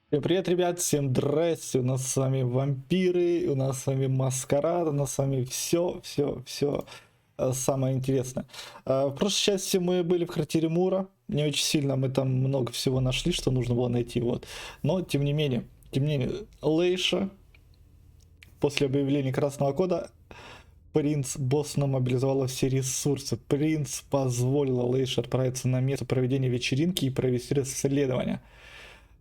Всем привет, ребят, всем здрасте, у нас с вами вампиры, у нас с вами Маскарад, у нас с вами все самое интересное. В прошлой части мы были в квартире Мура, не очень сильно, мы там много всего нашли, что нужно было найти, вот. Но, тем не менее, Лейша, после объявления красного кода, принц боссно мобилизовала все ресурсы. Принц позволила Лейше отправиться на место проведения вечеринки и провести расследование.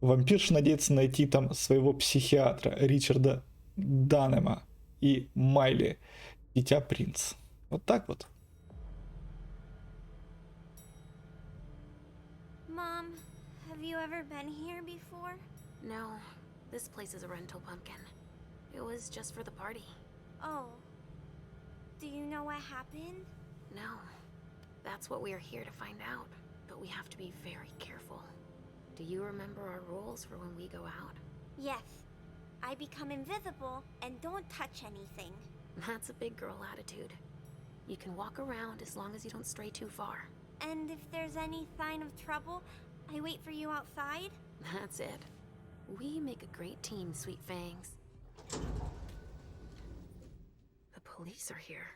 Вампирша надеется найти там своего психиатра Ричарда Данема и Майли, дитя принц. Вот так вот. Mom, have you ever been here before? No, this place is a rental pumpkin. It was just for the party. Oh. Do you know what happened? No, that's what we are here to find out. But we have to be very careful. Do you remember our rules for when we go out? Yes. I become invisible and don't touch anything. That's a big girl attitude. You can walk around as long as you don't stray too far. And if there's any sign of trouble, I wait for you outside? That's it. We make a great team, Sweet Fangs. The police are here.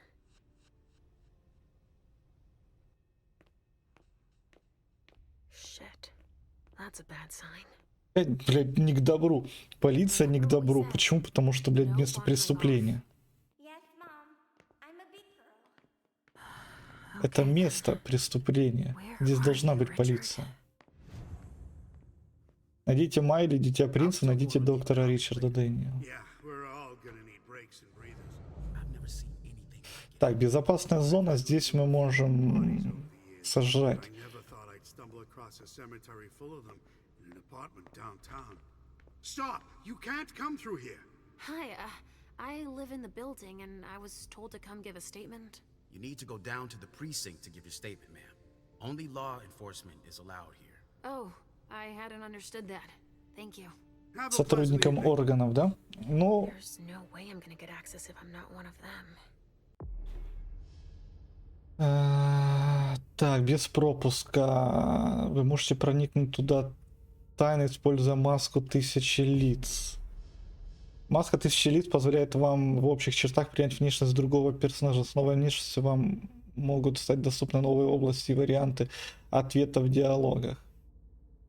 Shit. That's a bad sign. Опять, блядь, не к добру. Полиция не к добру. Почему? Потому что, блядь, место преступления. Yes, Mom. I'm a big girl. Это место преступления. Здесь должна быть полиция. Найдите Майли, дитя принца, найдите доктора Ричарда Дэниела. Так, безопасная зона. Здесь мы можем сожрать. Stop! You can't come through here. Hi, I live in the building and I was told to come give a statement. You need to go down to the precinct to give your statement, ma'am. Only law enforcement is allowed here. Oh, I hadn't understood that. Thank you. Сотрудникам органов, да? Ну, There's no way I'm gonna get access if I'm not one of them. так, без пропуска. Вы можете проникнуть туда тайно, используя маску 1000 лиц. Маска 1000 лиц позволяет вам в общих чертах принять внешность другого персонажа. С новой внешностью вам могут стать доступны новые области и варианты ответов в диалогах.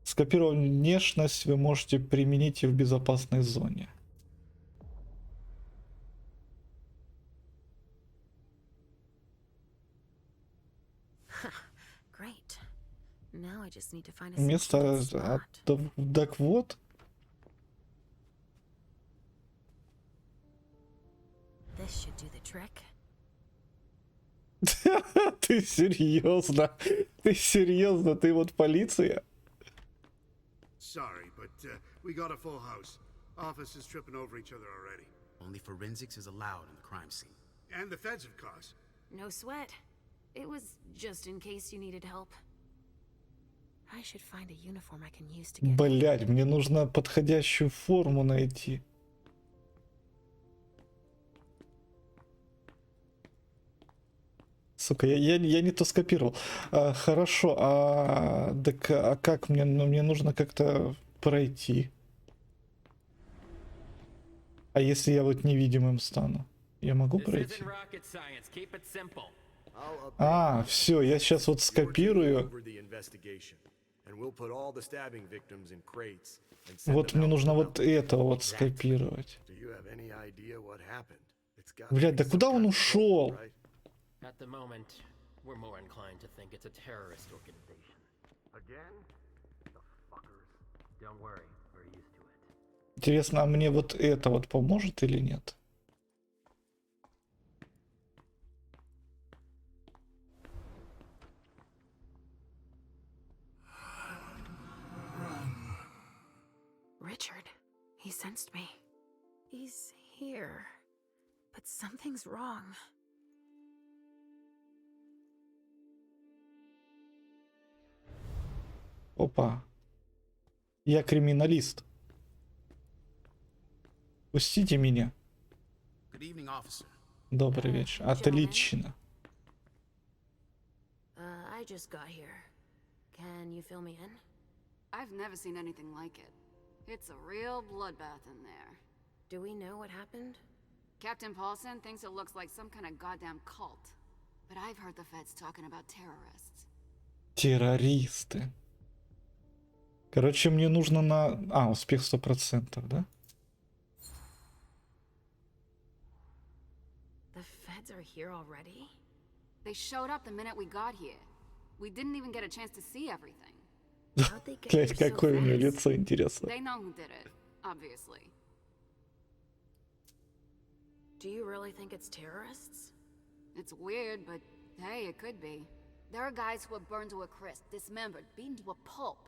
Скопировав внешность вы можете применить и в безопасной зоне. Great. Now I just need to find a Место... secluded spot. Так вот. This should do the trick. Ты серьезно? Ты серьезно? Ты вот полиция? Sorry, but we got a full house. Officers tripping over each other already. Only forensics is allowed in the crime scene. And the feds, of course. No sweat. It was just in case you needed help. I should find a uniform I can use to get. Блять, мне нужно подходящую форму найти. Сука, я не то скопировал. Хорошо, так, как мне? Ну, мне нужно как-то пройти. А если я вот невидимым стану? Я могу пройти? Все, я сейчас вот скопирую. Вот мне нужно вот это вот скопировать. Блядь, да куда он ушел? At the moment, we're more inclined to think it's a terrorist organization. Again? The fuckers. Don't worry, we're used to it. Интересно, а мне вот это вот поможет или нет? Richard, he sensed me. He's here. But something's wrong. Опа. Я криминалист. Пустите меня. Good evening, officer. Добрый вечер. Отлично. I just got here. Can you fill me in? I've never seen anything like it. It's a real bloodbath in there. Do we know what happened? Captain Paulson thinks it looks like some kind of goddamn cult. But I've heard the feds talking about terrorists. Террористы. Короче, мне нужно на... А, успех 100%, да? The feds are here already? They showed up the minute we got here. We didn't even get a chance to see everything. How'd they get Блять, here so какое у нее fast? лицо, интересно. They know who did it, obviously. Do you really think it's terrorists? It's weird, but hey, it could be. There are guys who are burned to a crisp, dismembered, beaten to a pulp.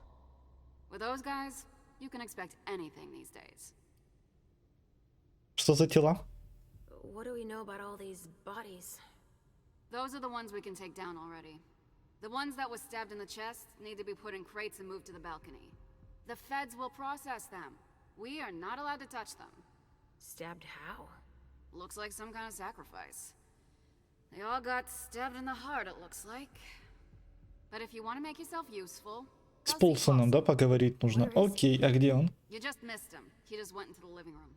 With those guys, you can expect anything these days. Что за тела? What do we know about all these bodies? Those are the ones we can take down already. The ones that were stabbed in the chest need to be put in crates and moved to the balcony. The feds will process them. We are not allowed to touch them. Stabbed how? Looks like some kind of sacrifice. They all got stabbed in the heart, it looks like. But if you want to make yourself useful, С Полсоном, да, поговорить нужно? Окей, а где он? you just missed him. He just went into the living room.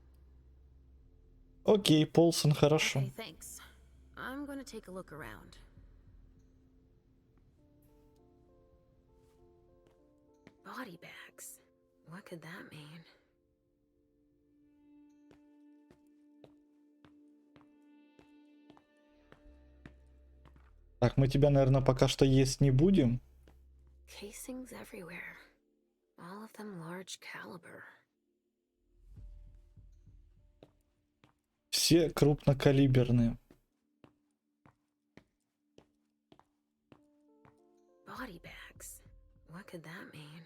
Окей, Полсон, хорошо. Okay, thanks. I'm gonna take a look around. Body bags. What could that mean? Так, мы тебя, наверное, пока что есть не будем. Casings everywhere. All of them large caliber. Все крупнокалиберные. Body bags. What could that mean?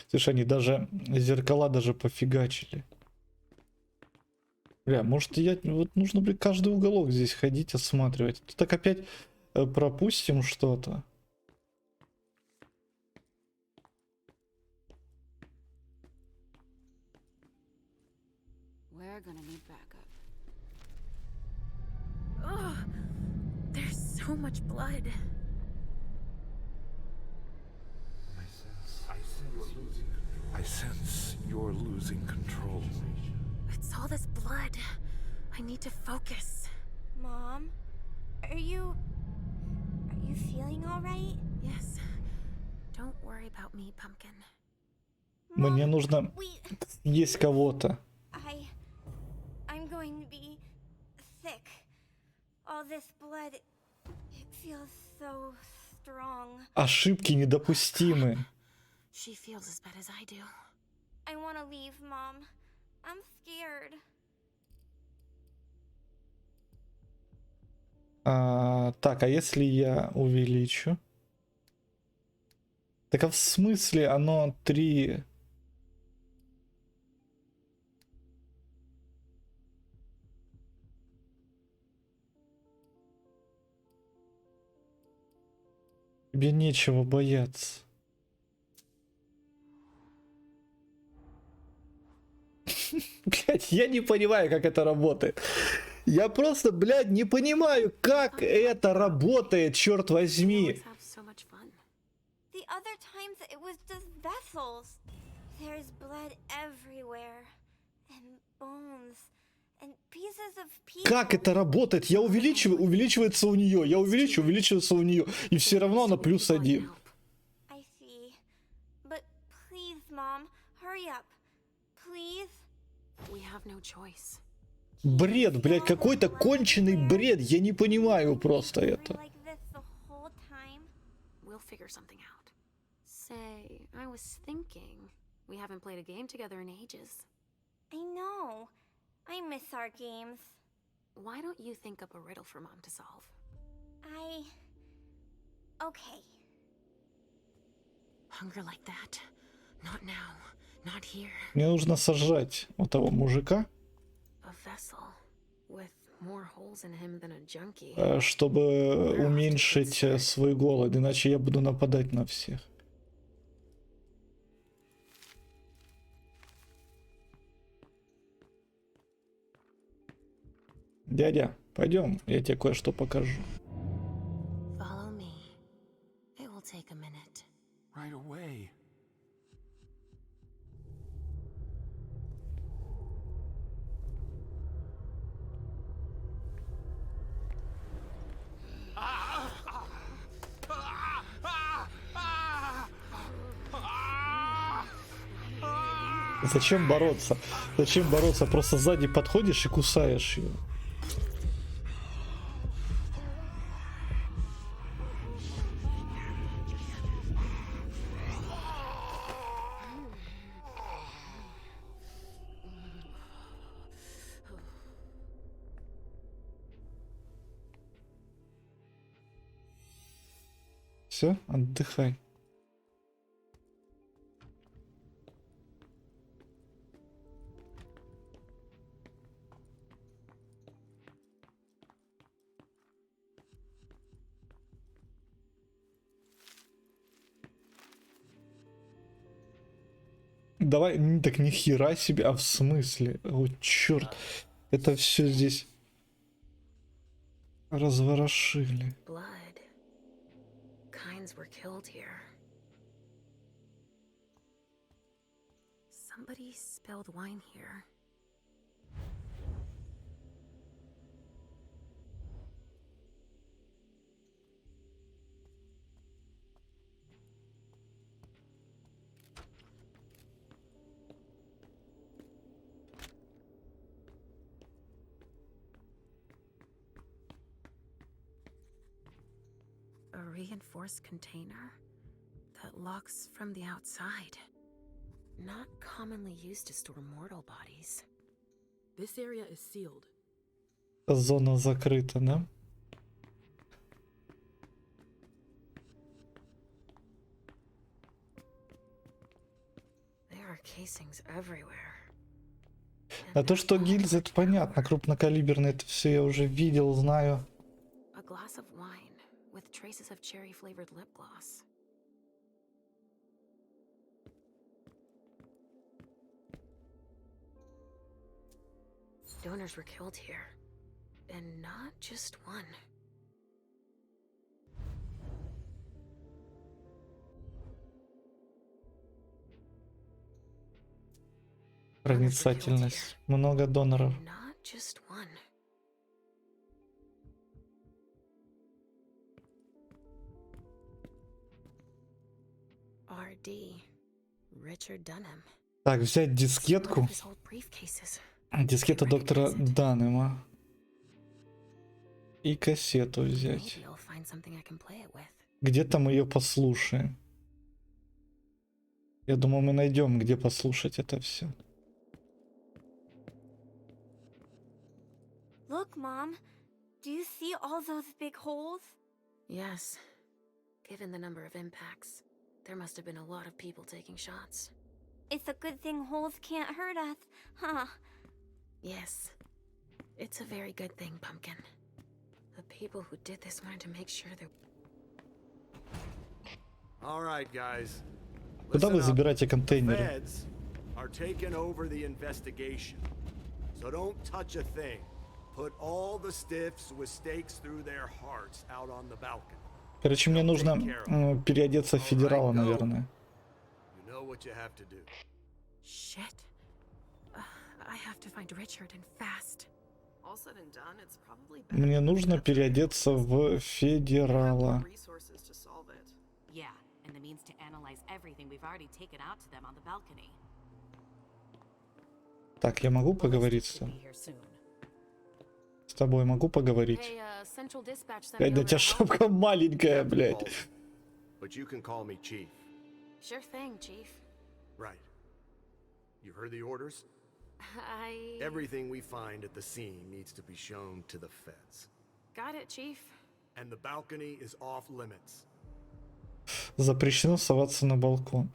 Слушай, они даже зеркала даже пофигачили. Бля, может я... Вот нужно, блин, каждый уголок здесь ходить, осматривать. Тут так опять пропустим что-то. We're gonna need backup. Oh, there's so much blood. I sense you're losing control. It's all this blood. I need to focus. Mom, are you feeling all right? Yes. Don't worry about me, Pumpkin. Мне нужно есть кого-то. I'm going to be sick. All this blood, it feels so strong. Ошибки недопустимы. She feels as bad as I do. I want to leave, Mom. I'm scared. Так, а если я увеличу? Так а в смысле оно 3... Тебе нечего бояться. Блядь, я не понимаю, как это работает. Я просто, блядь, не понимаю, как это работает, черт возьми. Always have so much fun. The other times it was just vessels. There's blood everywhere. And bones. And pieces of people. Как это работает? Я увеличиваю, увеличивается у нее. Я увеличиваю, увеличивается у нее. И все равно она +1. I see. But please, Mom, hurry up. Please. We have no choice. Бред, блядь, какой-то конченый бред. Я не понимаю просто это. Like this the whole time. We'll figure something out. Say, I was thinking, we haven't played a game together in ages. I know. I miss our games. Why don't you think up a riddle for Mom to solve? Okay. Hunger like that? Not now. Not here. Мне нужно сожрать вот того мужика, A vessel with more holes in him than a junkie. чтобы уменьшить свой голод, иначе я буду нападать на всех. Дядя, пойдем, я тебе кое-что покажу. Follow me. It will take a minute. Right away. Зачем бороться? Зачем бороться? Просто сзади подходишь и кусаешь ее. Все, отдыхай. Давай, так ни хера себе, а в смысле? О, черт. Это все здесь разворошили. Blood. Kinds were killed here. Somebody spilled wine here. A reinforced container that locks from the outside. Not commonly used to store mortal bodies. This area is sealed. Зона закрыта, да? There are casings everywhere. А то, что гильзы, это понятно. Крупнокалиберные, это все я уже видел, знаю. A glass of wine with traces of cherry-flavored lip gloss. Donors were killed here, and not just one. Проницательность. Много доноров. Not just one. R.D. Richard Dunham. Так, взять дискетку. One of his old briefcases. Дискета доктора Данема. И кассету взять. Maybe I'll find something I can play it with. Где-то мы ее послушаем. Я думаю, мы найдем, где послушать это все. Look, Mom. Do you see all those big holes? Yes. Given the number of impacts, there must have been a lot of people taking shots. It's a good thing holes can't hurt us, huh? Yes. It's a very good thing, Pumpkin. The people who did this wanted to make sure that... All right, guys. Куда вы забираете контейнеры? Feds are taking over the investigation. So don't touch a thing. Put all the stiffs with stakes through their hearts out on the balcony. Короче, мне нужно переодеться в федерала, наверное. You know what you have to do. Shit. I have to find Richard and fast. All said and done, it's probably Мне нужно переодеться в федерала. resources to solve it. Yeah, and the means to analyze everything we've already taken out to them on the balcony. Так, я могу поговорить с тобой? Be here soon. С тобой могу поговорить? Hey, Central Dispatch sent me Блядь, да у over тебя to шапка маленькая, блядь. But you can call me Chief. Sure thing, Chief. Right. You heard the orders? I... Everything we find at the scene needs to be shown to the feds. Got it, Chief. And the balcony is off limits. Запрещено соваться на балкон.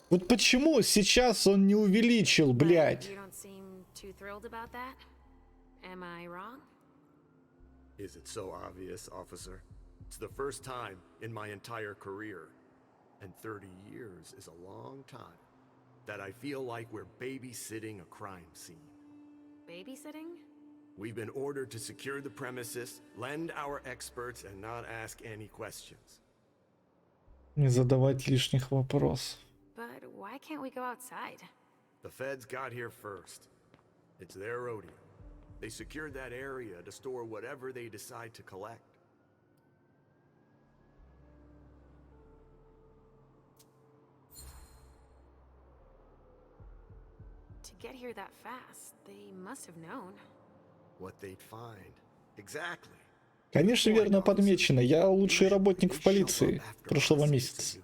Вот почему сейчас он не увеличил, блядь? You don't seem too thrilled about that? Am I wrong? Is it so obvious, officer? It's the first time in my entire career, and 30 years is a long time, that I feel like we're babysitting a crime scene. Babysitting? We've been ordered to secure the premises, lend our experts, and not ask any questions. Не задавать лишних вопросов. But why can't we go outside? The feds got here first. It's their rodeo. They secured that area to store whatever they decide to collect. To get here that fast, they must have known. What they'd find. Exactly. Конечно, верно подмечено. Я лучший работник в полиции прошлого месяца.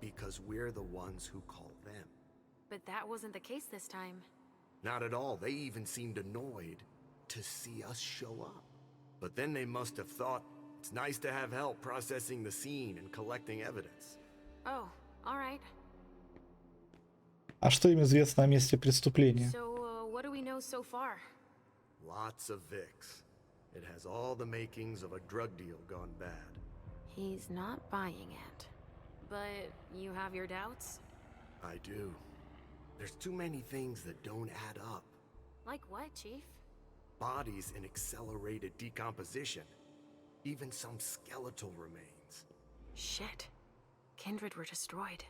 Because we're the ones who call them. But that wasn't the case this time. Not at all. They even seemed annoyed to see us show up. But then they must have thought it's nice to have help processing the scene and collecting evidence. Oh, all right. А что им известно о месте преступления? So, what do we know so far? Lots of Vicks. It has all the makings of a drug deal gone bad. He's not buying it. But you have your doubts? I do. There's too many things that don't add up. Like what, Chief? Bodies in accelerated decomposition. Even some skeletal remains. Shit. Kindred were destroyed.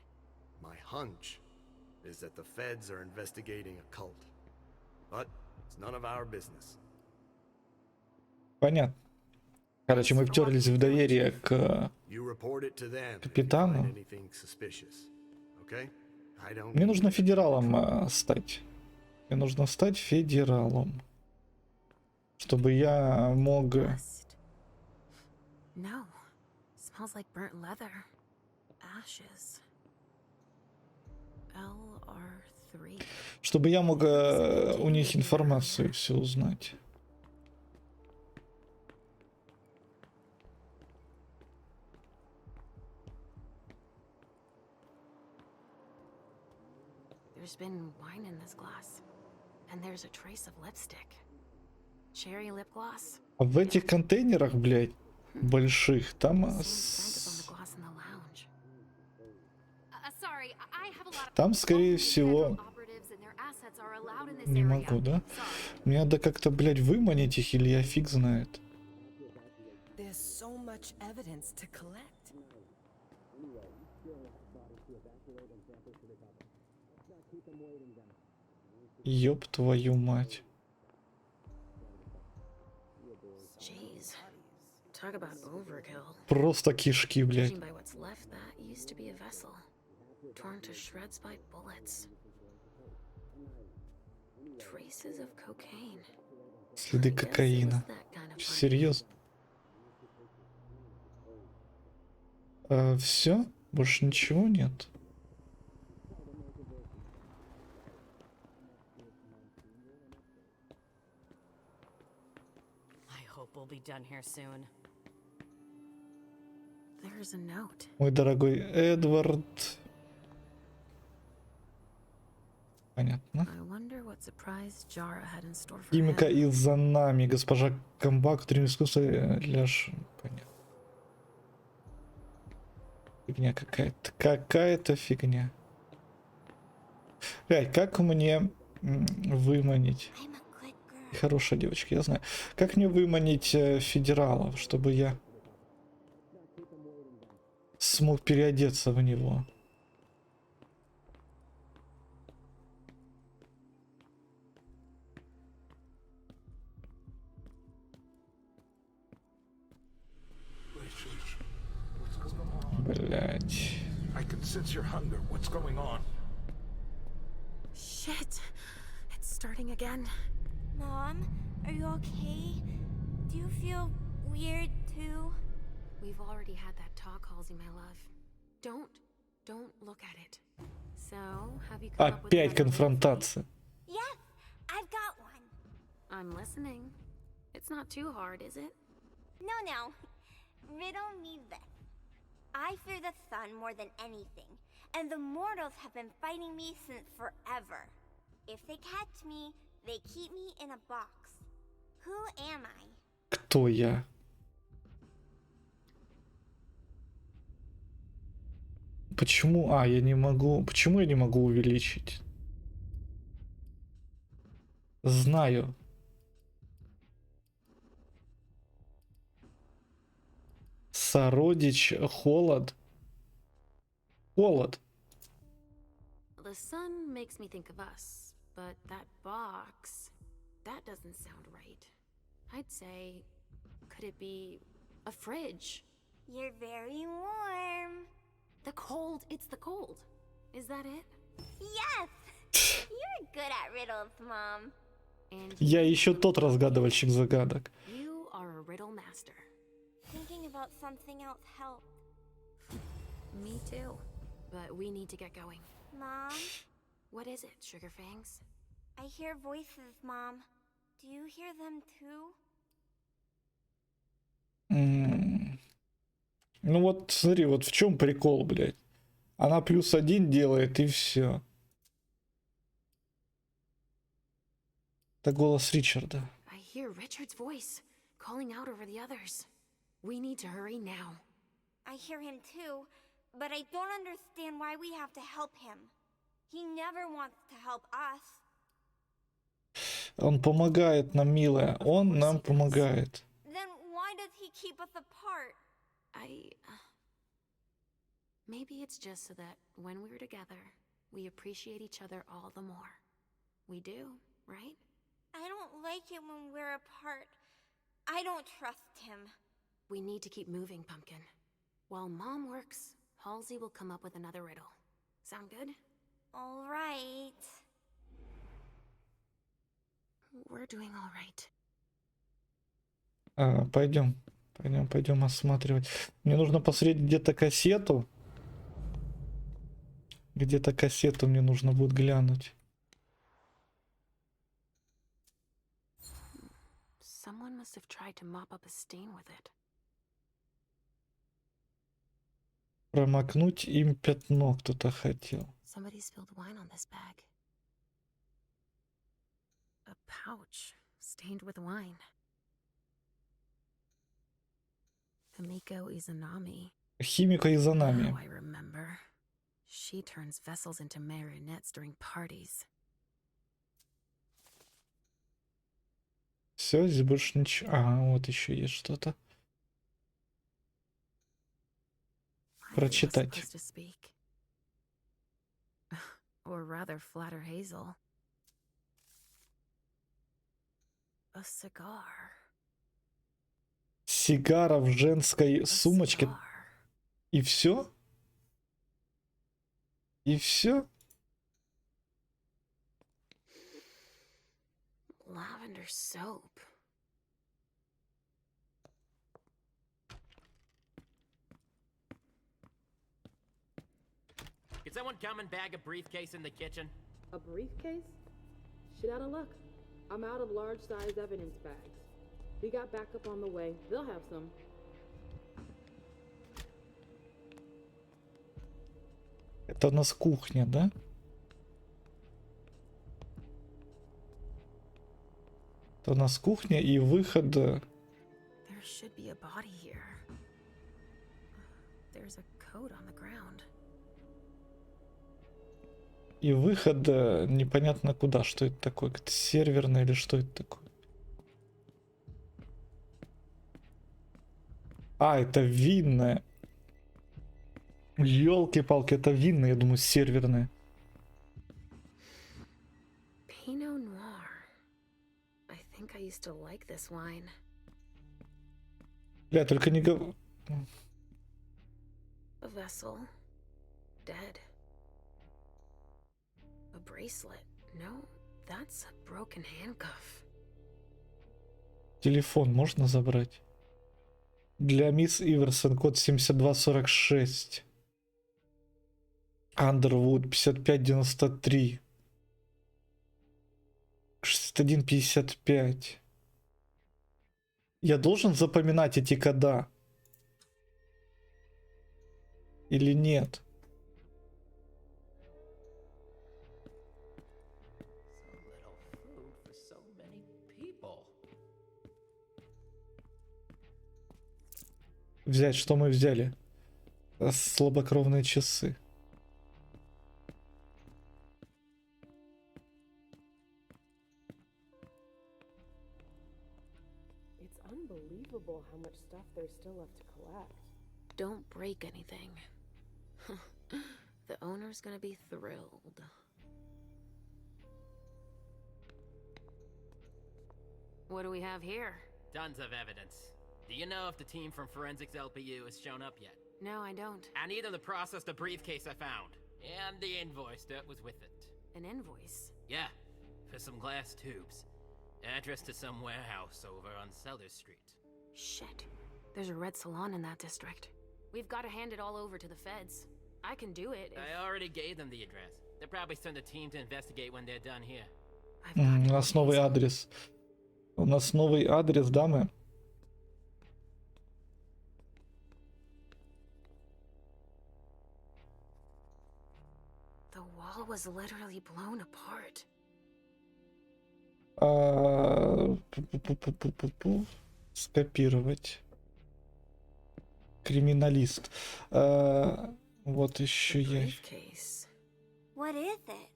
My hunch is that the feds are investigating a cult. But it's none of our business. Понятно. Короче, мы втерлись в доверие к капитану. Мне нужно федералом стать. Мне нужно стать федералом. Чтобы я мог... No. Smells like burnt leather. Ashes. LR3. Чтобы я мог у них информацию все узнать. There's been wine in this glass, and there's a trace of lipstick. Cherry lip gloss. А в этих контейнерах, блядь, больших, там... Там, скорее всего... Не могу, да? Мне надо как-то, блядь, выманить их, или я фиг знает. Ёб твою мать. Просто кишки, блядь. Следы кокаина. Серьезно? Все? Больше ничего нет? Мой дорогой Эдвард. Понятно. Химика из-за нами. Госпожа Камбак, тренер искусства для... Понятно. Фигня какая-то. Какая-то фигня. Блядь, как мне выманить... Хорошая девочка, я знаю. Как мне выманить федералов, чтобы я смог переодеться в него? Блять. Shit. It's starting again. Mom, are you okay? Do you feel weird too? We've already had that talk, Halsey, my love. Don't look at it. So, have you come up with Опять конфронтация. Yes, I've got one. I'm listening. It's not too hard, is it? No. Riddle me this. I fear the sun more than anything, and the mortals have been fighting me since forever. If they catch me, they keep me in a box. Who am I? Кто я? Почему? Я не могу. Почему я не могу увеличить? Знаю. Сородич, холод. Холод. The sun makes me think of us, but that box... That doesn't sound right. I'd say, could it be a fridge? You're very warm. The cold, it's the cold. Is that it? Yes! You're good at riddles, Mom. And Я еще тот разгадывальщик загадок. you are a riddle master. Thinking about something else helped. Me too. But we need to get going. Mom, What is it, Sugar Fangs? I hear voices, Mom. Do you hear them too? Ну вот смотри, вот в чем прикол, блядь. Она +1 делает и все. Это голос Ричарда. I hear Richard's voice, calling out over the others. We need to hurry now. I hear him too, but I don't understand why we have to help him. He never wants to help us. Он помогает нам, милая. Он нам помогает. Then why does he keep us apart? Maybe it's just so that when we're together, we appreciate each other all the more. We do, right? I don't like it when we're apart. I don't trust him. We need to keep moving, Pumpkin. While Mom works, Halsey will come up with another riddle. Sound good? All right. We're doing all right. Пойдем осматривать. Мне нужно посмотреть где-то кассету. Где-то кассету мне нужно будет глянуть. Someone must have tried to mop up a stain with it. Промокнуть им пятно кто-то хотел. Somebody spilled wine on this bag. A pouch stained with wine. Himiko Izanami. Химика Изанами. Now I remember. She turns vessels into marionettes during parties. Все, здесь больше ничего. Ага, вот еще есть что-то. Прочитать. Supposed to speak. Or rather, flatter Hazel. A cigar. Сигара в женской A сумочке. cigar. И все? И все? Lavender soap. Can someone come and bag a briefcase in the kitchen? A briefcase? Shit out of luck. I'm out of large-size evidence bags. We got backup on the way. They'll have some. Это у нас кухня, да? Это у нас кухня и выход. There should be a body here. There's a coat on the ground. И выход непонятно куда. Что это такое? Это серверное или что это такое? А, это винная. Ёлки-палки, это винная, я думаю, серверная. Pinot Noir. I think I used to like this wine. Бля, только не говори. A vessel. Dead. A bracelet. No, that's a broken handcuff. Телефон можно забрать? Для мисс Иверсон код 7246. Андервуд 5593. 6155. Я должен запоминать эти кода? Или нет? Взять, что мы взяли? Слабокровные часы. It's unbelievable how much stuff there's still left to collect. Don't break anything. The owner's gonna be thrilled. What do we have here? Tons of evidence. Do you know if the team from Forensics LPU has shown up yet? No, I don't. I need them to process the briefcase I found. And the invoice that was with it. An invoice? Yeah, for some glass tubes. Address to some warehouse over on Sellers Street. Shit. There's a red salon in that district. We've got to hand it all over to the feds. I can do it if... I already gave them the address. They'll probably send a team to investigate when they're done here. У нас новый адрес. У нас новый адрес, дамы. The wall was literally blown apart. Скопировать. Криминалист. Вот еще есть. What is it?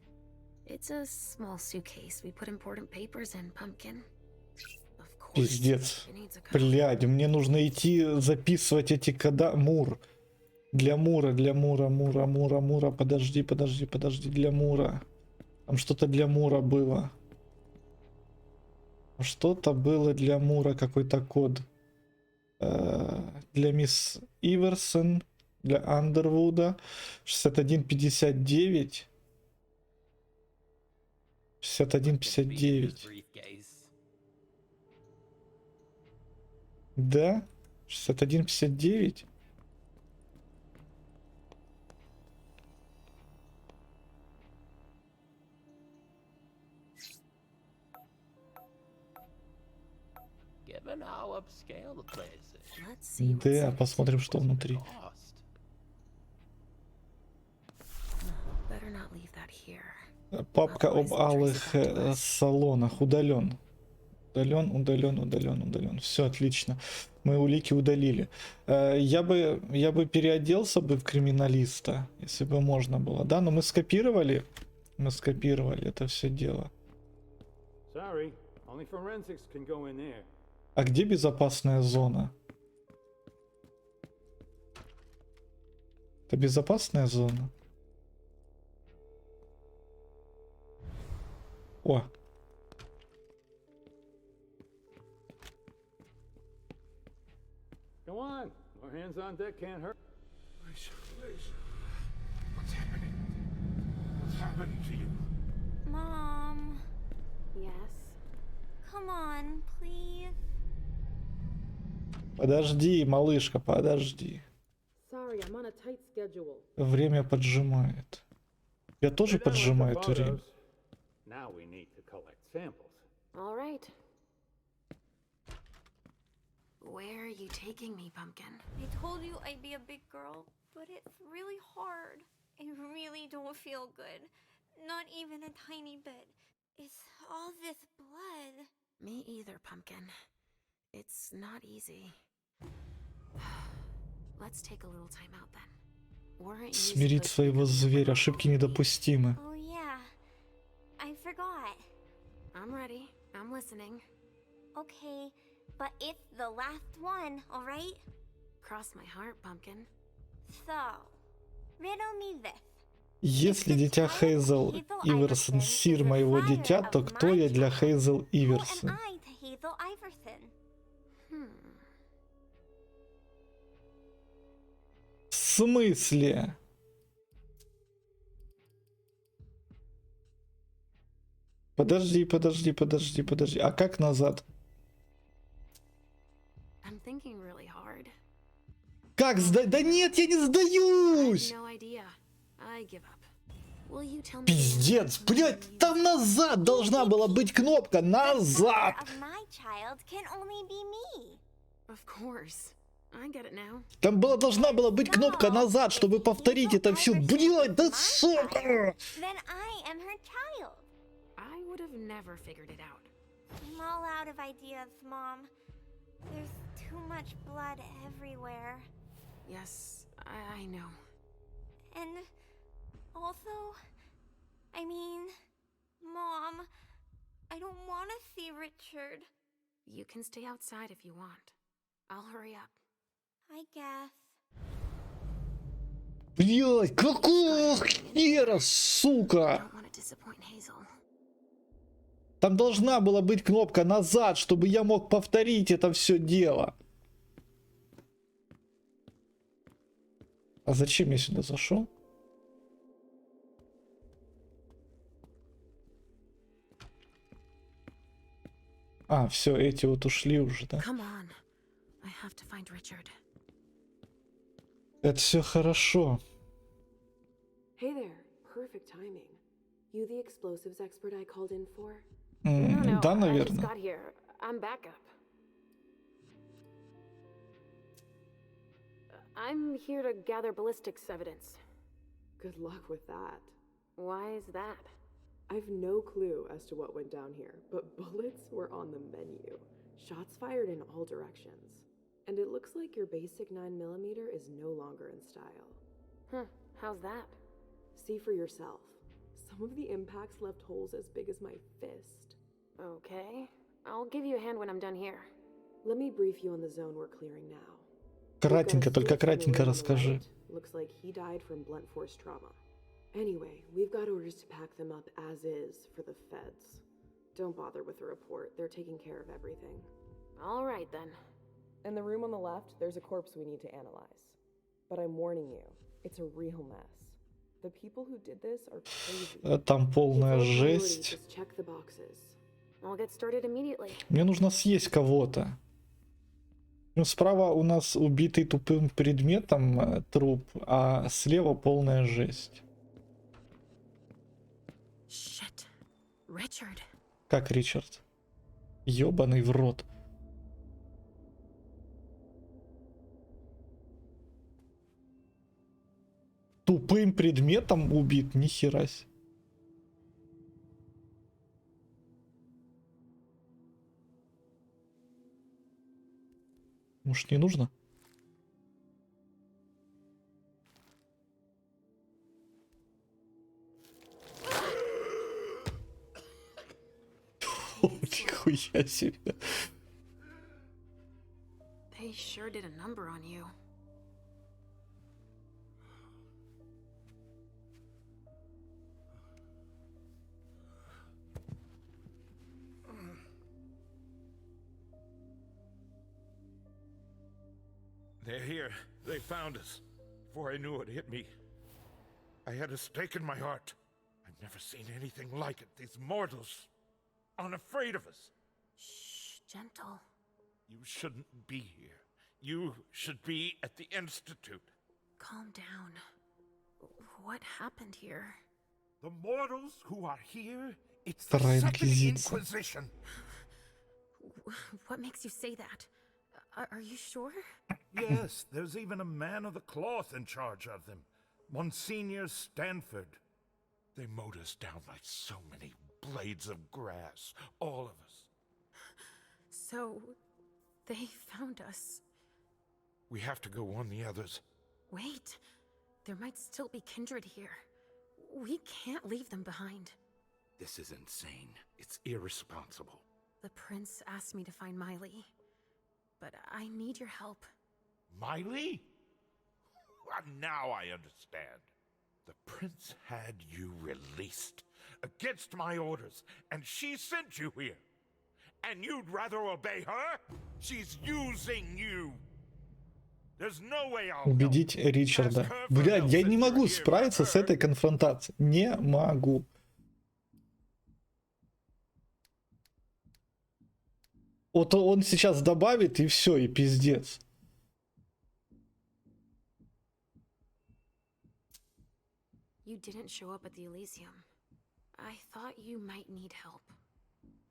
It's a small suitcase. We put important papers in, Pumpkin. Of course. Пиздец. It needs a code. Блядь, мне нужно идти записывать эти кода. Мур. Для Мура. Подожди. Для Мура. Там что-то для Мура было. Что-то было для Мура, какой-то код. Для мисс Иверсон, для Андервуда. 6159. 6159. Да? 6159. Да, посмотрим, что внутри. Папка об алых салонах. Удален. Все отлично. Мы улики удалили. Я бы переоделся бы в криминалиста, если бы можно было. Да, но мы скопировали. Это все дело. А где безопасная зона? Это безопасная зона? О! Come on, more hands on deck can't hurt. What's happening? What's happening to you? Mom, Yes. come on, please. Подожди, малышка, подожди. Sorry, I'm on a tight schedule. Время поджимает. Я тоже поджимаю это время. Now we need to collect samples. All right. Where are you taking me, Pumpkin? I told you I'd be a big girl, but it's really hard. I really don't feel good. Not even a tiny bit. It's all this blood. Me either, Pumpkin. It's not easy. Let's take a little time out then. Weren't you Смирить supposed to своего become зверя. a Ошибки недопустимы. Oh yeah, I forgot. I'm ready. I'm listening. Okay, but it's the last one, alright? Cross my heart, Pumpkin. So, riddle me this. Если дитя Хейзел Иверсон сир моего дитя, то кто я для Хейзел Who Иверсон? am I to Hazel Iverson? В смысле? Подожди. А как назад? I'm thinking really hard. Как сдать? Да нет, я не сдаюсь! No idea. I give up. Will you tell me? Пиздец, блядь, там назад должна была быть кнопка. Назад! Of my child can only be me. Of course. I get it now. Там должна была быть кнопка назад, чтобы повторить это все. Блядь, да сука! Then I am her child. I would have never figured it out. I'm all out of ideas, Mom. There's too much blood everywhere. Yes, I know. And also, I mean, Mom, I don't want to see Richard. You can stay outside if you want. I'll hurry up. I guess. Блядь, какого хера, сука? Don't want to disappoint Hazel. Там должна была быть кнопка назад, чтобы я мог повторить это все дело. А зачем я сюда зашел? А, все, эти вот ушли уже, да? Это все хорошо. Hey there, perfect timing. You the explosives expert I called in for? Да, наверное. I'm backup. I'm here to gather ballistics evidence. Good luck with that. Why is that? I've no clue as to what went down here, but bullets were on the menu. Shots fired in all directions. And it looks like your basic 9mm is no longer in style. How's that? See for yourself. Some of the impacts left holes as big as my fist. Okay. I'll give you a hand when I'm done here. Let me brief you on the zone we're clearing now. Кратенько, только кратенько расскажи. Looks like he died from blunt force trauma. Anyway, we've got orders to pack them up as is for the feds. Don't bother with the report. They're taking care of everything. All right then. In the room on the left, there's a corpse we need to analyze. But I'm warning you, it's a real mess. The people who did this are crazy. Там полная жесть. Just check the boxes. I'll get started immediately. Мне нужно съесть кого-то. Ну, справа у нас убитый тупым предметом труп, а слева полная жесть. Shit. Richard. Как Ричард? Ёбаный в рот. Тупым предметом убит, нихера себе. Может, не нужно? Нихуя себе. They sure did a number on you. They're here. They found us. Before I knew it hit me, I had a stake in my heart. I've never seen anything like it. These mortals, unafraid of us. Shh, gentle. You shouldn't be here. You should be at the Institute. Calm down. What happened here? The mortals who are here, it's the Вторая Second Инквизиция. Inquisition. What makes you say that? Are you sure? Yes, there's even a man of the cloth in charge of them. Monsignor Stanford. They mowed us down like so many blades of grass, all of us. So, they found us. We have to go warn the others. Wait, there might still be kindred here. We can't leave them behind. This is insane. It's irresponsible. The prince asked me to find Miley. But I need your help. Miley? Now I understand. The prince had you released against my orders, and she sent you here. And you'd rather obey her? She's using you. There's no way I'll Убедить Ричарда. Блядь, я не могу справиться с этой конфронтацией. Не могу. Вот он сейчас добавит, и все, и пиздец. You didn't show up at the Elysium. I thought you might need help.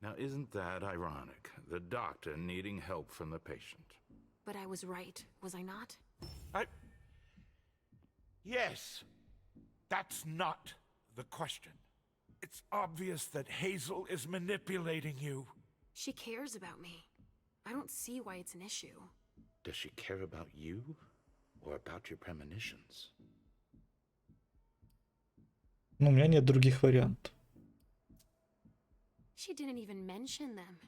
Now, isn't that ironic? The doctor needing help from the patient. But I was right, was I not? Yes. That's not the question. It's obvious that Hazel is manipulating you. She cares about me. I don't see why it's an issue. Does she care about you or about your premonitions? Ну, у меня нет других вариантов. She didn't even mention them.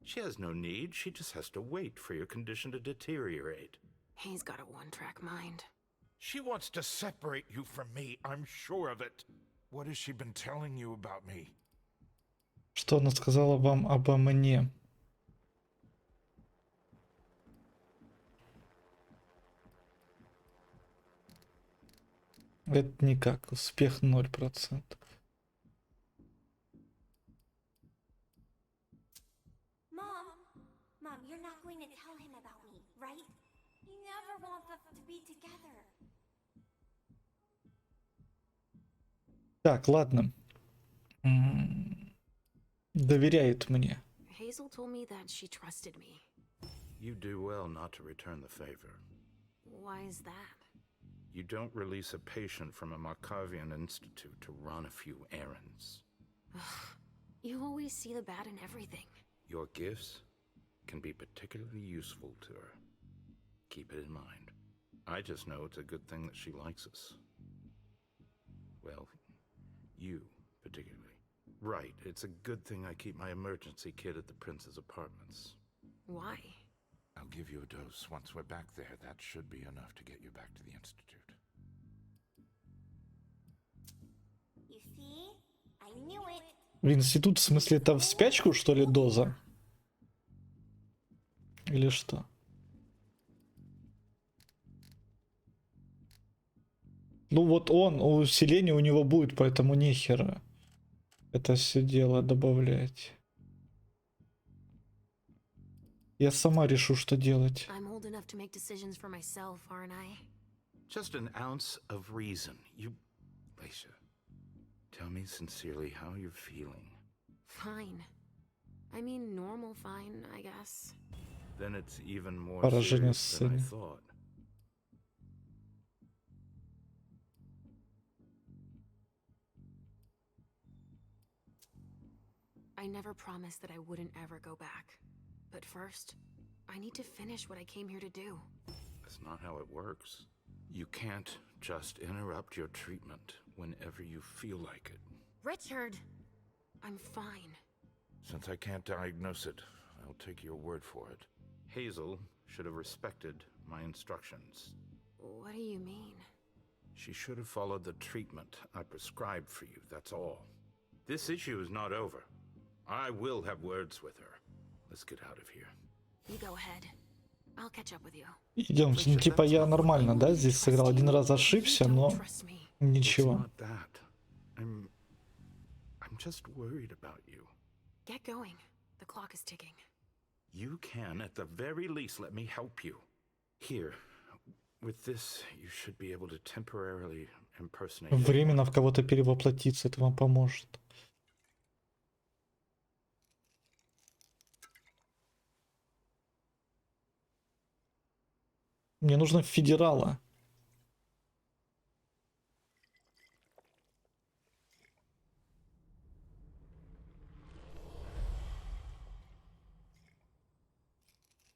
She has no need. She just has to wait for your condition to deteriorate. He's got a one-track mind. She wants to separate you from me, I'm sure of it. What has she been telling you about me? Что она сказала вам обо мне? Это никак. Успех 0%. Mom, you're not going to tell him about me, right? He never wants us to be together. Так, ладно. Доверяет мне. Hazel told me that she trusted me. You do well not to return the favor. Why is that? You don't release a patient from a Markovian institute to run a few errands. You always see the bad in everything. Your gifts can be particularly useful to her. Keep it in mind. I just know it's a good thing that she likes us. Well, you particularly. Right, it's a good thing I keep my emergency kit at the prince's apartments. Why? I'll give you a dose. Once we're back there, that should be enough to get you back to the institute. You see? I knew it. В институт, в смысле, это в спячку, что ли, доза? Или что? Ну вот он, усиление у него будет, поэтому нехера это все дело добавлять. Я сама решу, что делать. I'm old enough to make decisions for myself, aren't I? Just an ounce of reason. You... Leisha, tell me sincerely how you're feeling. Fine. I mean, normal fine, I guess. Then it's even more Поражение serious than I сцены. thought. I never promised that I wouldn't ever go back. But first, I need to finish what I came here to do. That's not how it works. You can't just interrupt your treatment whenever you feel like it. Richard! I'm fine. Since I can't diagnose it, I'll take your word for it. Hazel should have respected my instructions. What do you mean? She should have followed the treatment I prescribed for you, that's all. This issue is not over. I will have words with her. Let's get out of here. You go ahead. I'll catch up with you. Идемте, ну типа я нормально, да, здесь сыграл. Один раз ошибся, но ничего. It's not that. I'm just worried about you. Get going. The clock is ticking. You can, at the very least, let me help you. Here, with this, you should be able to temporarily impersonate. Временно в кого-то перевоплотиться, это вам поможет. Мне нужно федерала.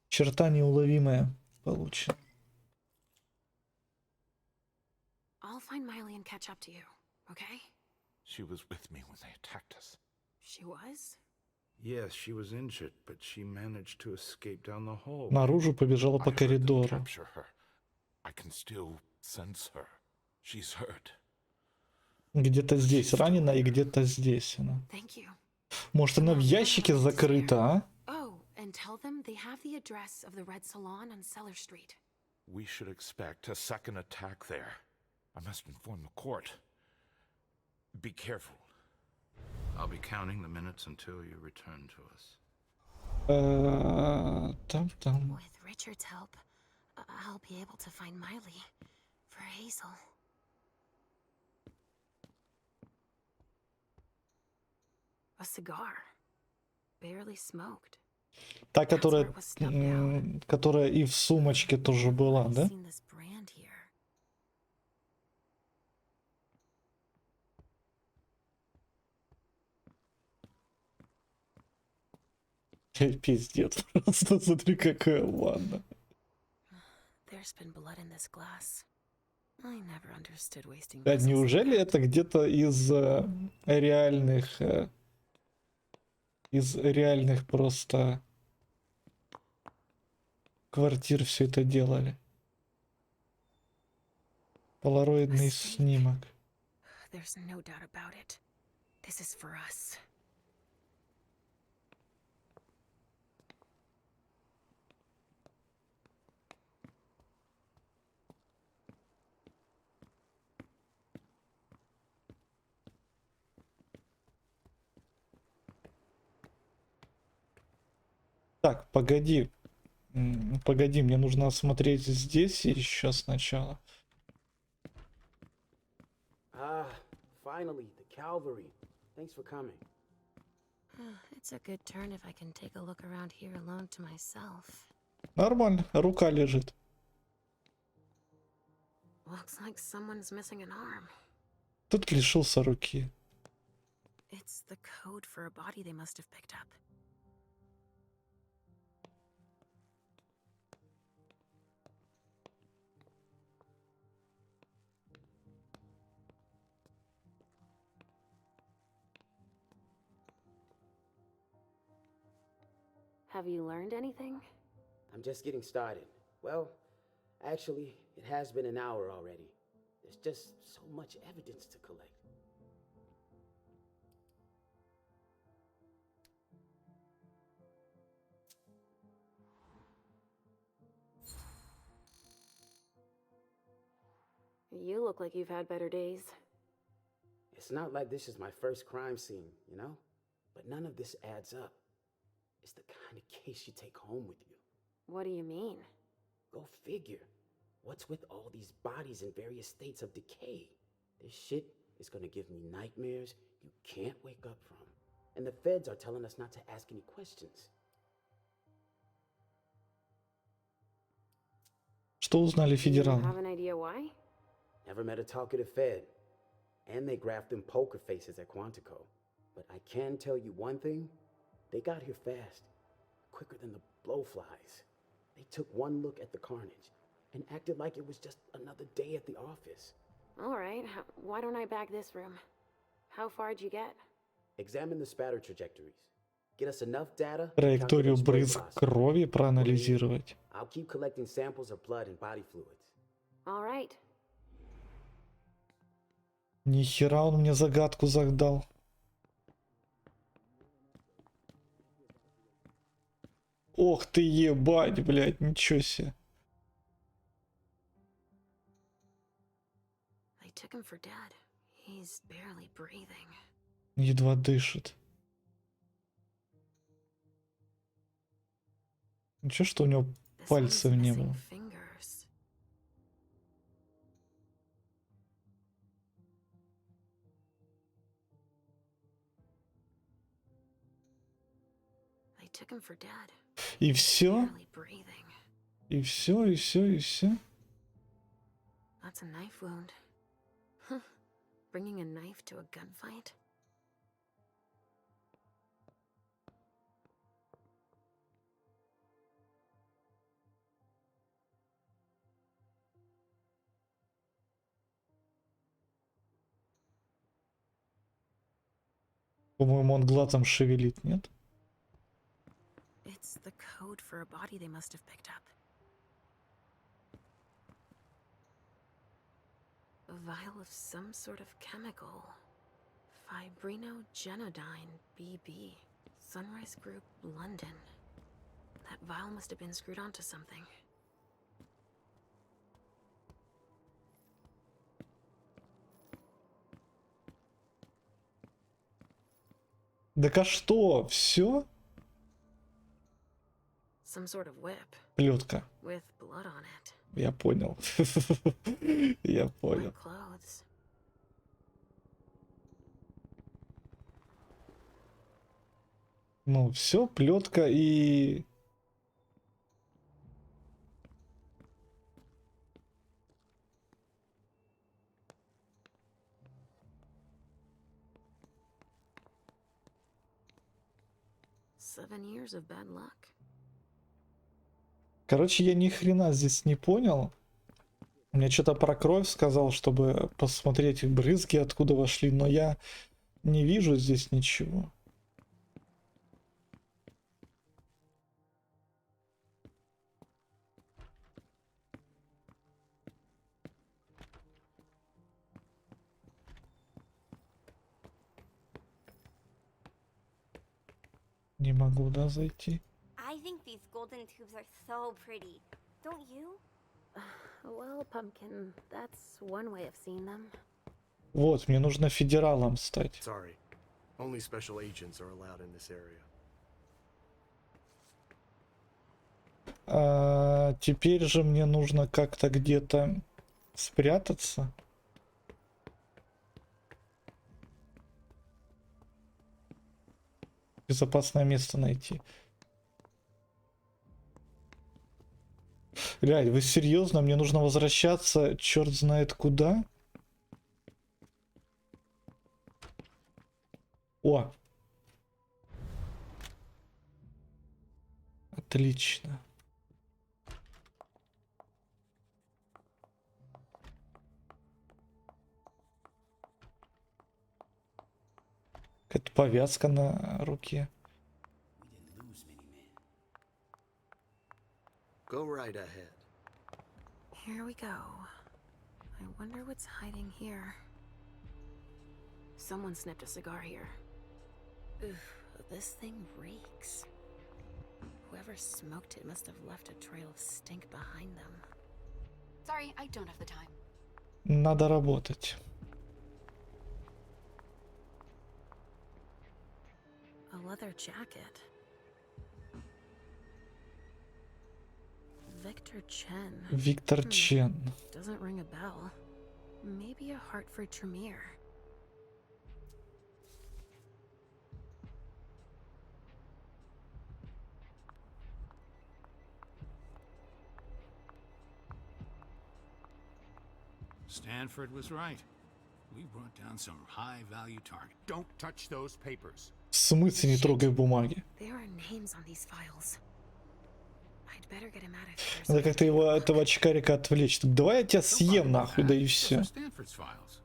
Черта неуловимая получена. I'll find Miley and catch up to you, okay? She was with me when they attacked us. She was? Yes, she was injured, but she managed to escape down the hall. Наружу побежала по коридору. Capture her. I can still sense her. She's hurt. Где-то здесь ранена и где-то здесь она. Thank you. Может, она в ящике закрыта, а? Oh, and tell them they have the address of the Red Salon on Cellar Street. We should expect a second attack there. I must inform the court. Be careful. I'll be counting the minutes until you return to us. Там. With Richard's help, I'll be able to find Miley for Hazel. A cigar. Barely smoked. Та, которая и в сумочке тоже была, да? Пиздец, просто смотри, какая ванна. Да, неужели это где-то из реальных просто квартир все это делали? Полароидный снимок. There's no doubt about it. This is for us. Так, погоди. Погоди, мне нужно осмотреть здесь еще сначала. Ah, finally, the cavalry. Thanks for coming. It's a good turn if I can take a look around here alone to myself. Нормально, рука лежит. Looks like someone's missing an arm. Тут лишился руки. It's the code for a body they must have picked up. Have you learned anything? I'm just getting started. Well, actually, it has been an hour already. There's just so much evidence to collect. You look like you've had better days. It's not like this is my first crime scene, you know? But none of this adds up. It's the kind of case you take home with you. What do you mean? Go figure. What's with all these bodies in various states of decay? This shit is gonna give me nightmares you can't wake up from. And the feds are telling us not to ask any questions. Что узнали федералы? Have an idea why? Never met a talkative Fed. And they graphed them poker faces at Quantico. But I can tell you one thing. They got here fast. Quicker than the blowflies. They took one look at the carnage and acted like it was just another day at the office. All right, why don't I bag this room? How far'd you get? Examine the spatter trajectories. Get us enough data. Траекторию брызг крови проанализировать. I'll keep collecting samples of blood and body fluids. All right. Нихера он мне загадку загадал. Ох ты ебать, блядь, ничего себе. They took him for dead. He's barely breathing. Едва дышит. Ничего, что у него пальцев не было. They took him for dead. И все? И все, и все, и все? That's a knife wound. Huh. Bringing a knife to a gunfight? По-моему, он глазом шевелит, нет? It's the code for a body they must have picked up. A vial of some sort of chemical. Fibrinogenodine BB. Sunrise Group, London. That vial must have been screwed onto something. Так а что? Все? Some sort of whip. Плетка. With blood on it. Я понял. Я понял. Clothes. Ну, все, плетка и... Seven years of bad luck. Короче, я ни хрена здесь не понял. Мне что-то про кровь сказал, чтобы посмотреть брызги, откуда вошли, но я не вижу здесь ничего. Не могу, да, зайти? I think these golden tubes are so pretty. Don't you? Well, Pumpkin, that's one way of seeing them. Вот, мне нужно федералом стать. Sorry. Only special agents are allowed in this area. Теперь же мне нужно как-то где-то спрятаться. Безопасное место найти. Блядь, вы серьезно? Мне нужно возвращаться, черт знает куда? О! Отлично. Какая-то повязка на руке. Go right ahead. Here we go. I wonder what's hiding here. Someone snipped a cigar here. Oof, this thing reeks. Whoever smoked it must have left a trail of stink behind them. Sorry, I don't have the time. Надо работать. A leather jacket. Victor Chen. Виктор Чен. Doesn't ring a bell. Maybe a heart for Tremere. Stanford was right. We brought down some high-value target. Don't touch those papers. В смысле не трогай бумаги? There are names on these files. I'd better get him out of here. Надо как-то его, этого очкарика отвлечь. Так давай я тебя съем нахуй, да и все. Stanford's files.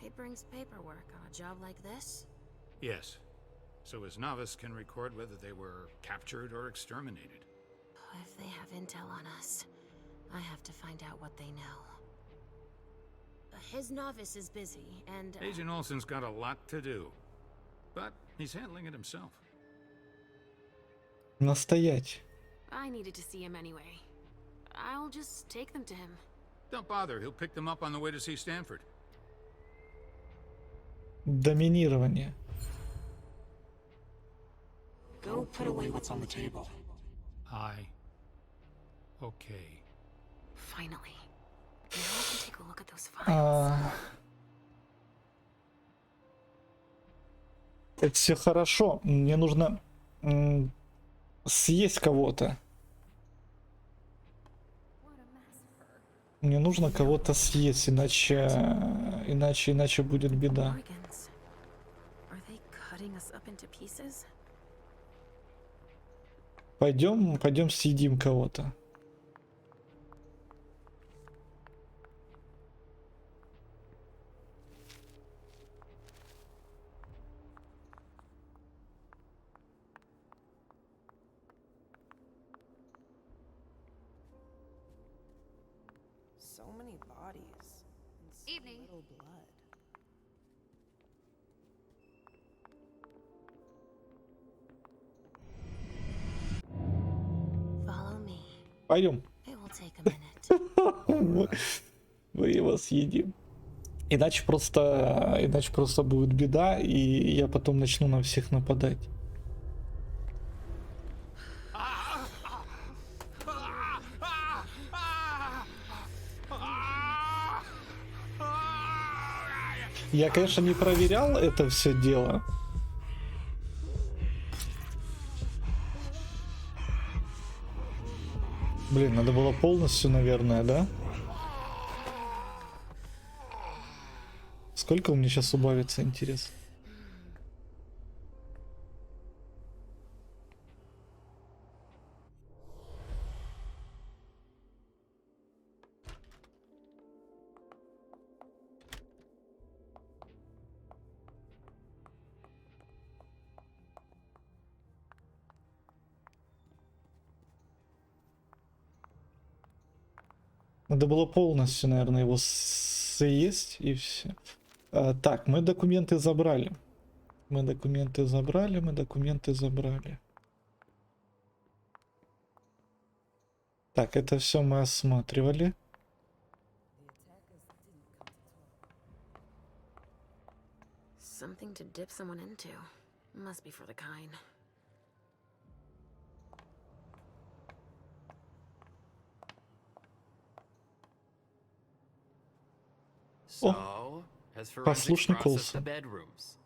He brings paperwork on a job like this? Yes. So his novice can record whether they were captured or exterminated. If they have intel on us, I have to find out what they know. His novice is busy, and... Agent Olson's got a lot to do. But he's handling it himself. Настоять. I needed to see him anyway. I'll just take them to him. Don't bother, he'll pick them up on the way to see Stanford. Доминирование. Go put away what's on the table. Okay. Finally. Now I can take a look at those files. Это все хорошо. Мне нужно съесть кого-то. Мне нужно кого-то съесть, иначе будет беда. Пойдем съедим кого-то. So many bodies and so Evening. little blood. Follow me. Пойдем. It will take a minute. Мы его съедим. Иначе просто будет беда, и я потом начну на всех нападать. Я, конечно, не проверял это все дело. Блин, надо было полностью, наверное, да? Сколько у меня сейчас убавится, интересно? Надо было полностью, наверное, его съесть и все. Так, мы документы забрали. Мы документы забрали. Так, это все мы осматривали. Something to dip someone into. Must be for the kind. So, as forensics послушник process the Олсен. bedrooms.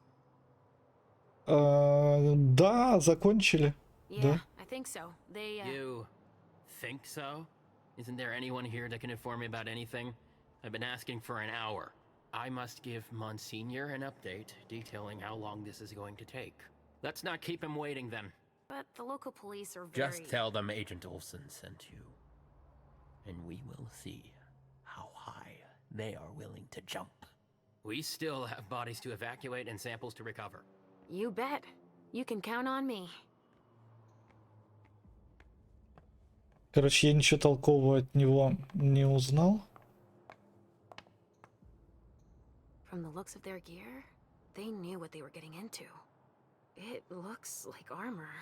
Да, закончили. Yeah, Да. I think so. They, You think so? Isn't there anyone here that can inform me about anything? I've been asking for an hour. I must give Monsignor an update detailing how long this is going to take. Let's not keep him waiting then. But the local police are very... Just tell them Agent Olsen sent you. And we will see how high they are willing to jump. We still have bodies to evacuate and samples to recover. You bet. You can count on me. Короче, я ничего толкового от него не узнал. From the looks of their gear, they knew what they were getting into. It looks like armor.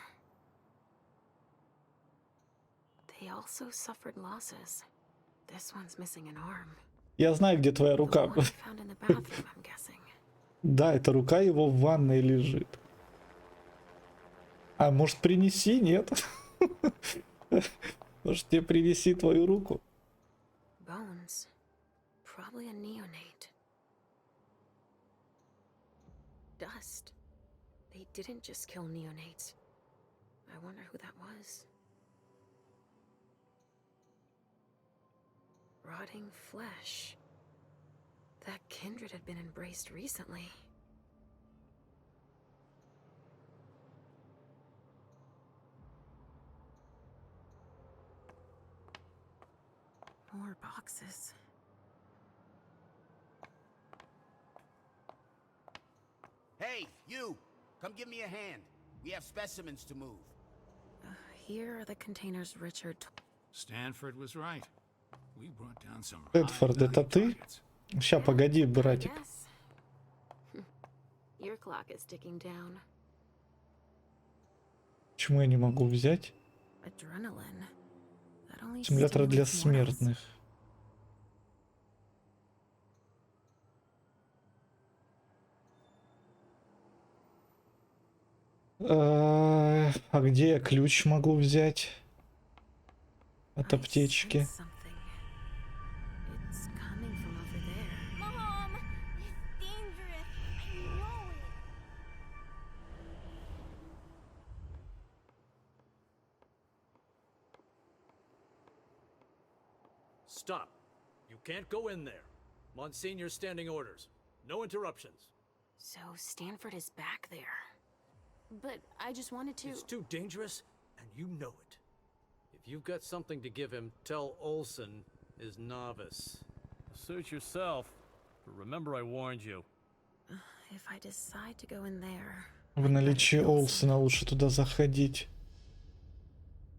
They also suffered losses. This one's missing an arm. Я знаю, где твоя рука. The one found in the bathroom, I'm guessing. Да, эта рука его в ванной лежит. А может, принеси? Нет. Может, тебе принеси твою руку? Bones. Probably a neonate. Dust. They didn't just kill neonates. I wonder who that was. Rotting flesh. That kindred had been embraced recently. More boxes. Hey, you! Come give me a hand. We have specimens to move. Here are the containers Richard... Stanford was right. We brought down some Эдфорд, это ты? Ща, погоди, братик. Your clock is ticking down. Почему я не могу взять? Adrenaline. That only Симулятор для stimulates mortals. смертных. А где я ключ могу взять от аптечки? It's coming from over there. Mom! It's dangerous. I know it. Stop. You can't go in there. Monsignor's standing orders. No interruptions. So Stanford is back there. But I just wanted to... It's too dangerous, and you know it. If you've got something to give him, tell Olsen is novice. Suit yourself, but remember I warned you. If I decide to go in there... В наличии Олсена лучше туда заходить.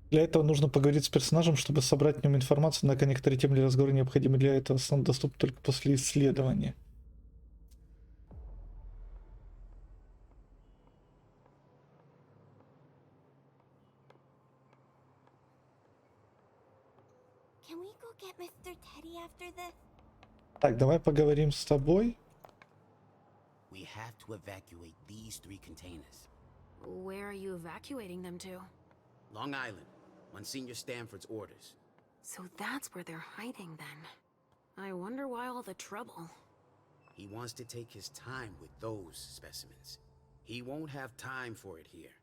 Для этого нужно поговорить с персонажем, чтобы собрать в нем информацию, однако некоторые темы для разговора необходимы для этого, в основном доступны только после исследования. Can we go get Mr. Teddy after this? Так, давай поговорим с тобой. We have to evacuate these 3 containers. Where are you evacuating them to? Long Island, Monsignor Stanford's orders. So that's where they're hiding then. I wonder why all the trouble. He wants to take his time with those specimens. He won't have time for it here.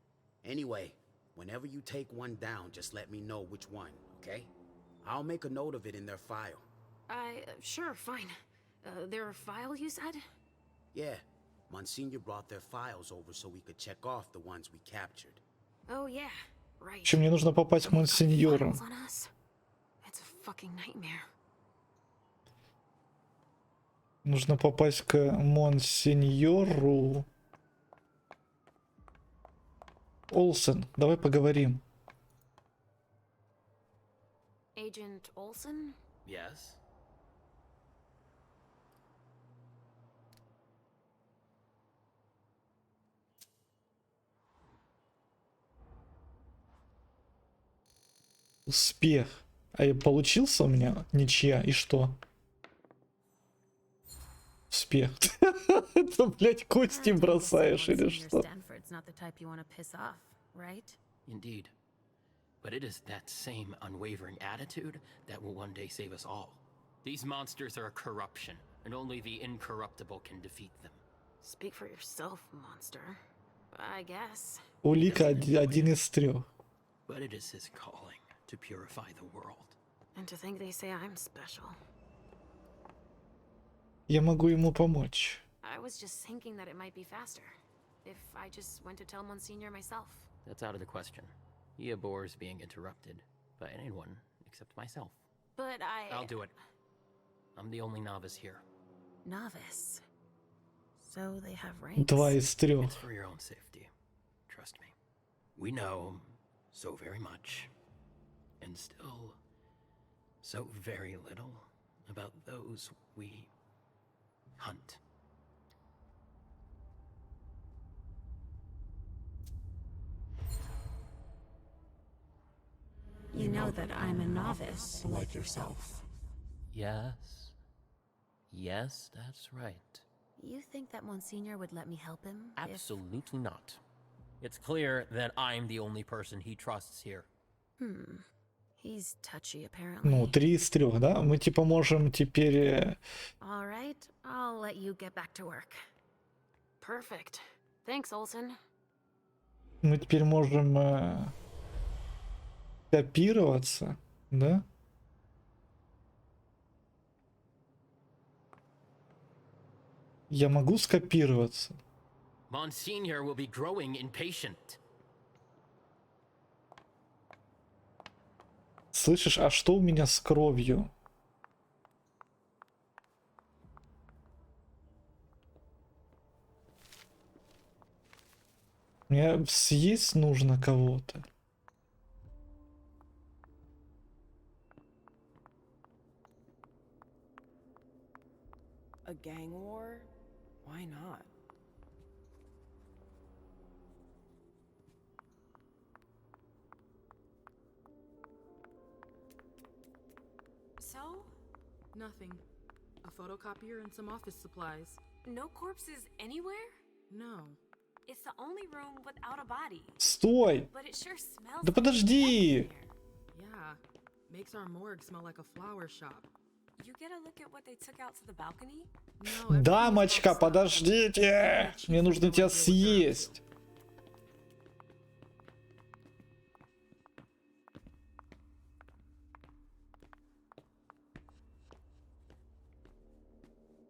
Anyway, whenever you take one down, just let me know which one, okay? I'll make a note of it in their file. Sure, fine. Their file, you said? Yeah, Monsignor brought their files over so we could check off the ones we captured. Oh yeah, right. Чем мне нужно попасть к Монсеньору? Files on us? It's a fucking nightmare. Нужно попасть к Монсеньору. Олсен, давай поговорим. Agent Olsen? Yes? Успех. А я получился у меня ничья. И что? Успех. Это, блядь, кости бросаешь или что? Stanford's not the type you want to piss off, right? Indeed. But it is that same unwavering attitude that will one day save us all. These monsters are a corruption, and only the incorruptible can defeat them. Speak for yourself, monster. I guess. Улика один из трех. But it is his calling to purify the world. And to think they say I'm special. Я могу ему помочь. I was just thinking that it might be faster if I just went to tell Monsignor myself. That's out of the question. He abhors being interrupted by anyone except myself. But I'll do it. I'm the only novice here. Novice. So they have ranks. Два из трех. It's for your own safety. Trust me. We know so very much, and still so very little about those we hunt. You know that I'm a novice. Like yourself. Yes. Yes, that's right. You think that Monsignor would let me help him? Absolutely not. It's clear that I'm the only person he trusts here. He's touchy, apparently. Ну, 3 из 3, да? Мы типа можем теперь... All right, I'll let you get back to work. Perfect. Thanks, Olsen. Мы теперь можем копироваться, да? Я могу скопироваться. Monsignor will be growing impatient. Слышишь, а что у меня с кровью? Мне съесть нужно кого-то. A gang war? Why not? So? Nothing. A photocopier and some office supplies. No corpses anywhere? No. It's the only room without a body. Стой! But it sure smells. Да подожди! Yeah. Makes our morgue smell like a flower shop. You get a look at what they took out to the balcony? No, Дамочка, подождите! Мне нужно тебя съесть.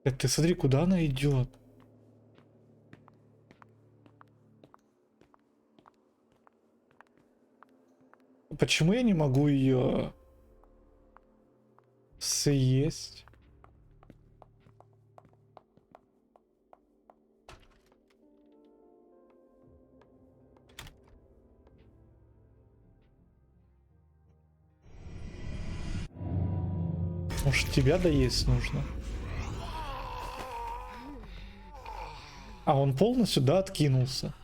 Ты смотри, куда она идет. Почему я не могу ее съесть? Может, тебя доесть нужно? А он полностью, да, откинулся?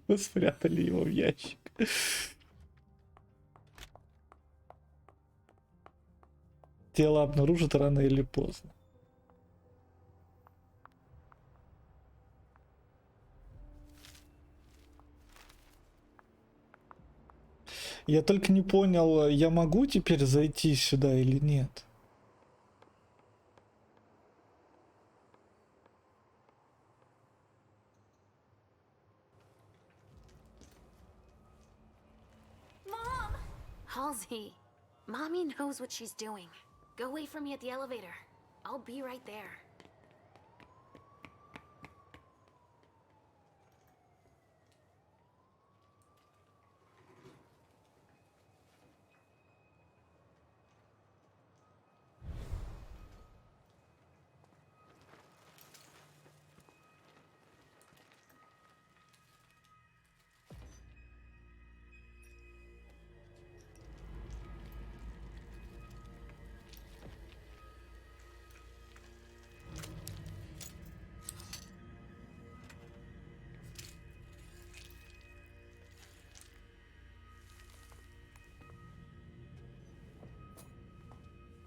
Мы спрятали его в ящик. Тело обнаружат рано или поздно. Я только не понял, я могу теперь зайти сюда или нет? Mom! Halsey, Mommy knows what she's doing. Go wait for me at the elevator. I'll be right there.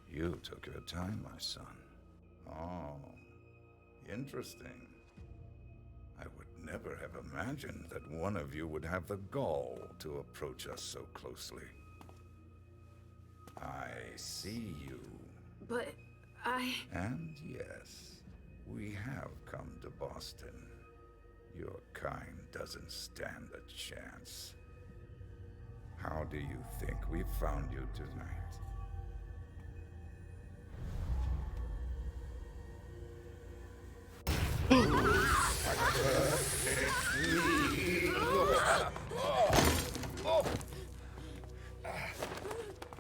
You took your time, my son. Oh, interesting. I would never have imagined that one of you would have the gall to approach us so closely. I see you. But And yes, we have come to Boston. Your kind doesn't stand a chance. How do you think we found you tonight?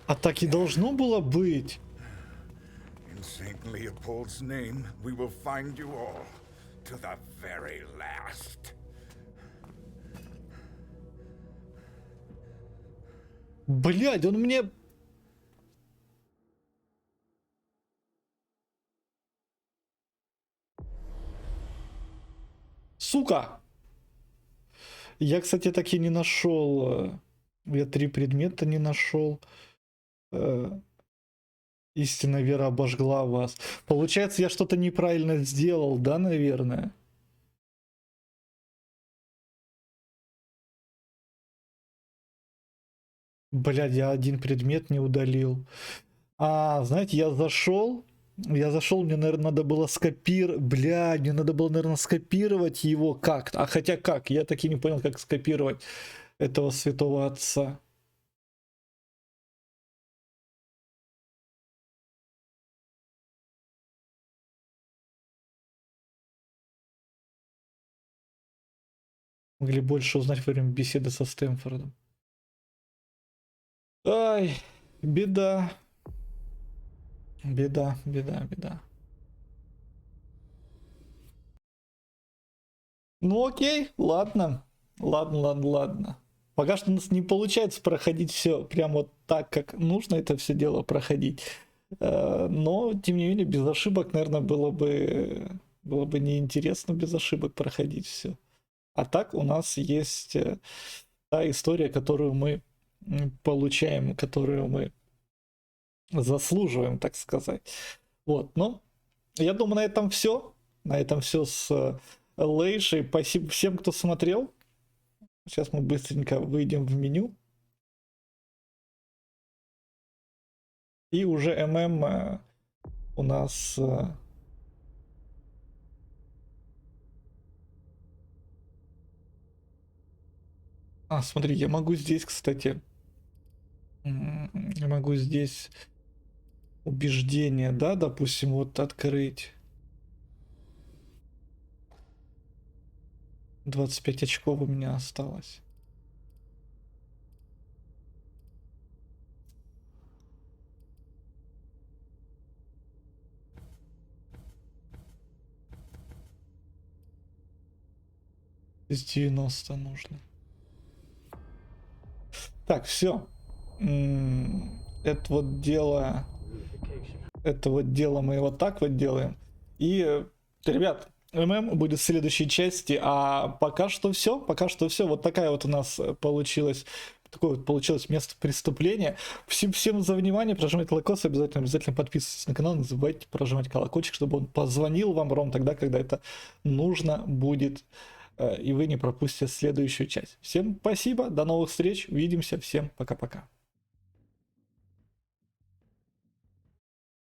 А так и должно было быть. In St. Leopold's name, we will find you all to the very last. Блядь, он мне... Сука! Я, кстати, так и не нашел. Я 3 предмета не нашел. Истинная вера обожгла вас. Получается, я что-то неправильно сделал, да, наверное? Блядь, я 1 предмет не удалил. Знаете, я зашел, мне, наверное, надо было скопировать. Блядь, мне надо было, наверное, скопировать его как-то. А хотя как? Я так и не понял, как скопировать этого святого отца. Могли больше узнать во время беседы со Стэнфордом. Ай, беда. Беда. Ну окей, ладно. Пока что у нас не получается проходить все прям вот так, как нужно это все дело проходить. Но, тем не менее, без ошибок, наверное, было бы неинтересно без ошибок проходить все. А так у нас есть та история, которую мы получаем, которую мы заслуживаем, так сказать. Вот, ну, я думаю, на этом все. На этом все с Лейшей. Спасибо всем, кто смотрел. Сейчас мы быстренько выйдем в меню. И уже ММ у нас... смотри, я могу здесь, кстати... Я могу здесь убеждение, да, допустим, вот открыть. 25 очков у меня осталось. Из 90 нужно. Так, все. Это вот дело мы вот так вот делаем. И, ребят, ММ будет в следующей части, а пока что все. Вот такая вот у нас получилась. Такое вот получилось место преступления. Всем за внимание, прожимайте лайкос, обязательно подписывайтесь на канал, не забывайте прожимать колокольчик, чтобы он позвонил вам ровно тогда, когда это нужно будет, и вы не пропустите следующую часть. Всем спасибо, до новых встреч, увидимся, всем пока-пока.